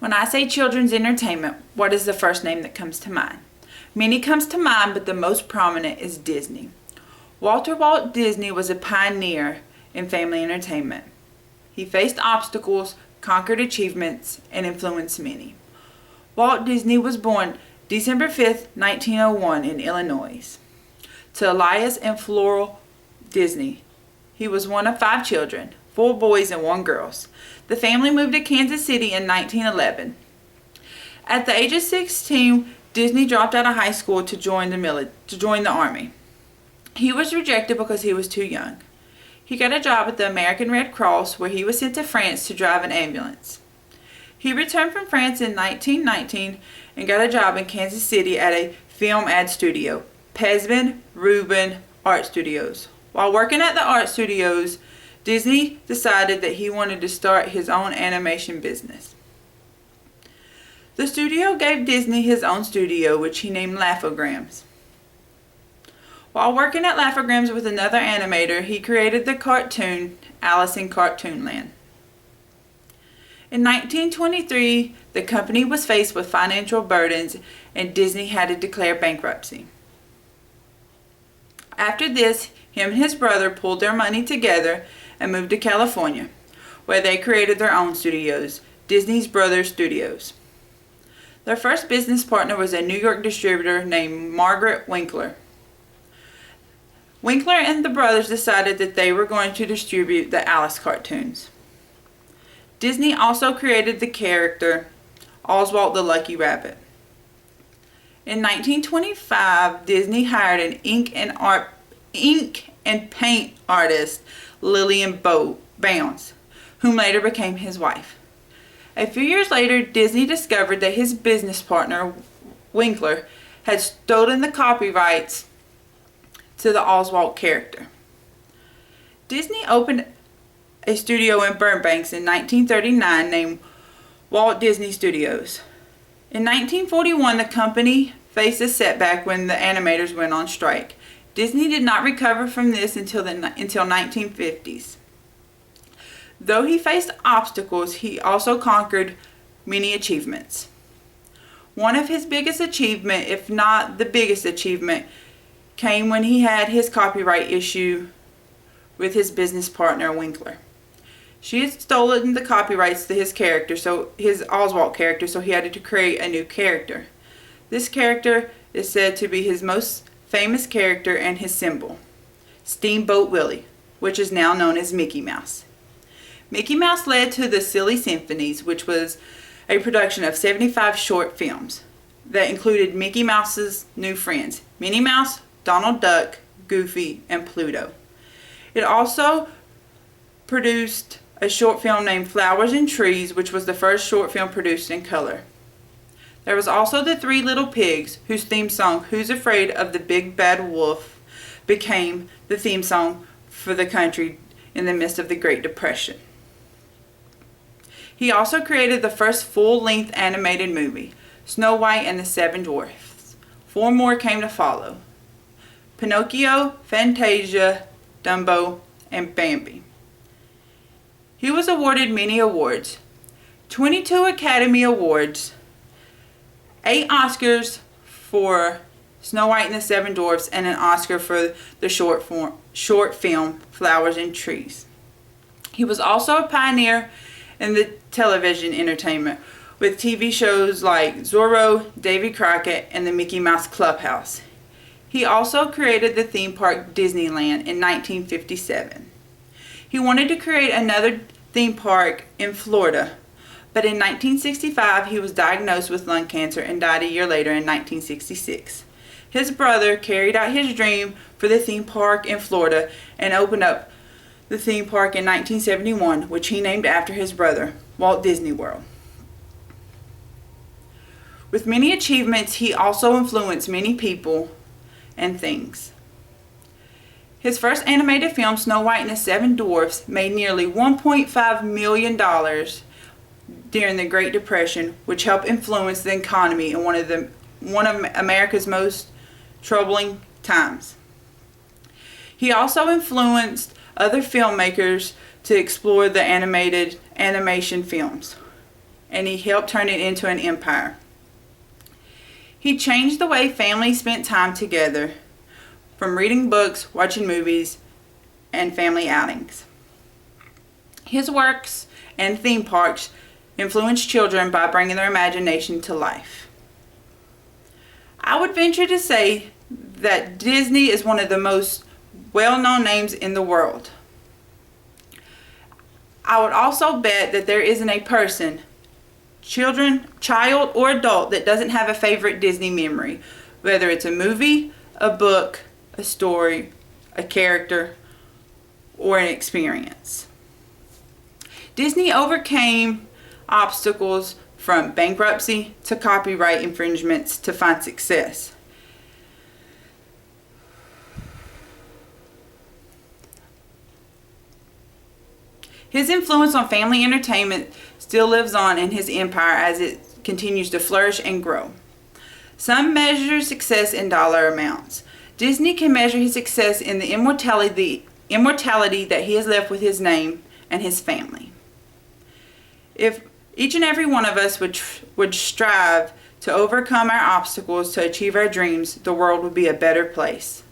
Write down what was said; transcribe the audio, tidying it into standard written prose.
When I say children's entertainment, what is the first name that comes to mind? Many comes to mind, but the most prominent is Disney. Walt Disney was a pioneer in family entertainment. He faced obstacles, conquered achievements, and influenced many. Walt Disney was born December 5, 1901 in Illinois, to Elias and Flora Disney. He was one of 5 children, 4 boys and 1 girl. The family moved to Kansas City in 1911. At the age of 16, Disney dropped out of high school to join the Army. He was rejected because he was too young. He got a job at the American Red Cross, where he was sent to France to drive an ambulance. He returned from France in 1919 and got a job in Kansas City at a film ad studio, Pesman Rubin Art Studios. While working at the art studios, Disney decided that he wanted to start his own animation business. The studio gave Disney his own studio, which he named Laugh-O-Grams. While working at Laugh-O-Grams with another animator, he created the cartoon Alice in Cartoonland. In 1923, the company was faced with financial burdens and Disney had to declare bankruptcy. After this, him and his brother pulled their money together and moved to California, where they created their own studios, Disney's Brothers Studios. Their first business partner was a New York distributor named Margaret Winkler. Winkler and the brothers decided that they were going to distribute the Alice cartoons. Disney also created the character Oswald the Lucky Rabbit. In 1925, Disney hired an ink and paint artist, Lillian Bounds, whom later became his wife. A few years later, Disney discovered that his business partner, Winkler, had stolen the copyrights to the Oswald character. Disney opened a studio in Burbank in 1939 named Walt Disney Studios. In 1941, the company faced a setback when the animators went on strike. Disney did not recover from this until 1950s. Though he faced obstacles, he also conquered many achievements. One of his biggest achievements, if not the biggest achievement, came when he had his copyright issue with his business partner Winkler. She had stolen the copyrights to his character, his Oswald character, so he had to create a new character. This character is said to be his most famous character and his symbol, Steamboat Willie, which is now known as Mickey Mouse. Mickey Mouse led to the Silly Symphonies, which was a production of 75 short films that included Mickey Mouse's new friends, Minnie Mouse, Donald Duck, Goofy, and Pluto. It also produced a short film named Flowers and Trees, which was the first short film produced in color. There was also the 3 Little Pigs, whose theme song, Who's Afraid of the Big Bad Wolf, became the theme song for the country in the midst of the Great Depression. He also created the first full-length animated movie, Snow White and the 7 Dwarfs. 4 more came to follow: Pinocchio, Fantasia, Dumbo, and Bambi. He was awarded many awards: 22 Academy Awards, 8 Oscars for Snow White and the 7 Dwarfs, and an Oscar for the short film Flowers and Trees. He was also a pioneer in the television entertainment with TV shows like Zorro, Davy Crockett, and the Mickey Mouse Clubhouse. He also created the theme park Disneyland in 1957. He wanted to create another theme park in Florida, but in 1965 he was diagnosed with lung cancer and died a year later in 1966. His brother carried out his dream for the theme park in Florida and opened up the theme park in 1971, which he named after his brother, Walt Disney World. With many achievements, he also influenced many people and things. His first animated film, Snow White and the 7 Dwarfs, made nearly $1.5 million during the Great Depression, which helped influence the economy in one of America's most troubling times. He also influenced other filmmakers to explore the animation films. and he helped turn it into an empire. He changed the way families spent time together, from reading books, watching movies, and family outings. His works and theme parks influence children by bringing their imagination to life. I would venture to say that Disney is one of the most well-known names in the world. I would also bet that there isn't a person, child or adult, that doesn't have a favorite Disney memory, whether it's a movie, a book, a story, a character, or an experience. Disney overcame obstacles from bankruptcy to copyright infringements to find success. His influence on family entertainment still lives on in his empire as it continues to flourish and grow. Some measure success in dollar amounts. Disney can measure his success in the immortality that he has left with his name and his family. If each and every one of us would strive to overcome our obstacles to achieve our dreams, the world would be a better place.